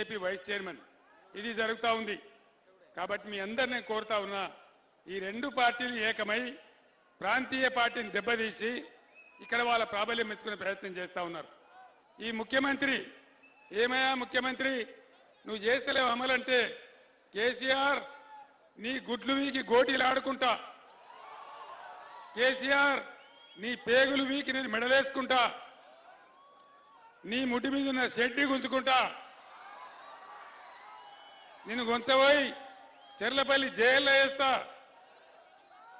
AP vice chairman ఇది జరుగుతూ ఉంది. కాబట్టి మీ అందరినీ నేను కోరుతా ఉన్నా, ఈ రెండు పార్టీలు ఏకమై ప్రాంతీయ పార్టీని దెబ్బతీసి ఇక్కడ వాళ్ళ ప్రాబల్యం మెచ్చుకునే ప్రయత్నం చేస్తూ ఉన్నారు. ఈ ముఖ్యమంత్రి ఏమయ్యా ముఖ్యమంత్రి, నువ్వు చేస్తలేవు అమలంటే కేసీఆర్ నీ గుడ్లు వీకి గోటీలు ఆడుకుంటా, కేసీఆర్ నీ పేగులు వీకి నేను మెడలేసుకుంటా, నీ ముడ్డి మీద ఉన్న షెడ్డి గుంజుకుంటా, నిన్ను గొంతపోయి చెర్లపల్లి జైల్లో వేస్తా.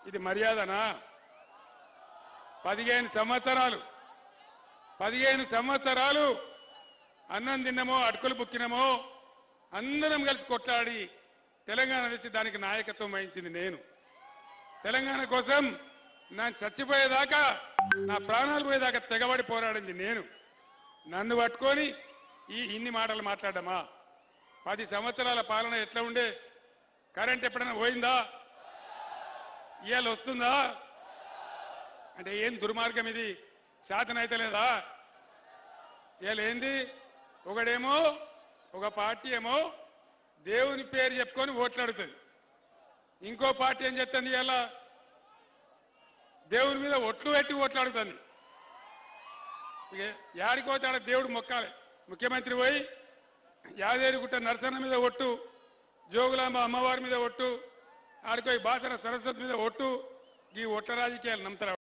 ఇది మర్యాదనా? 15 సంవత్సరాలు అన్నం తిన్నమో అటుకులు బుక్కినమో అందరం కలిసి కొట్లాడి తెలంగాణ తెచ్చి దానికి నాయకత్వం వహించింది నేను. తెలంగాణ కోసం నేను చచ్చిపోయేదాకా, నా ప్రాణాలు పోయేదాకా తెగబడి పోరాడింది నేను. నన్ను పట్టుకొని ఇన్ని మాటలు మాట్లాడమా? 10 సంవత్సరాల పాలన ఎట్లా ఉండే? కరెంట్ ఎప్పుడైనా పోయిందా? ఇవాళ వస్తుందా? అంటే ఏం దుర్మార్గం ఇది? శాతనైతే లేదా? ఇవాళ ఏంది? ఒకడేమో ఒక పార్టీ ఏమో దేవుని పేరు చెప్పుకొని ఓట్లాడుతుంది, ఇంకో పార్టీ ఏం చెప్తుంది? ఇవాళ దేవుని మీద ఒట్లు పెట్టి ఓట్లాడుతుంది. ఇక యాడికోతే ఆడ దేవుడు మొక్కాలి. ముఖ్యమంత్రి పోయి యాదేరిగుట్ట నరసన్న మీద ఒట్టు, జోగులాంబ అమ్మవారి మీద ఒట్టు, ఆడిపోయి బాసర సరస్వతి మీద ఒట్టు, ఈ ఒట్ల రాజకీయాలు నమ్ముతారు.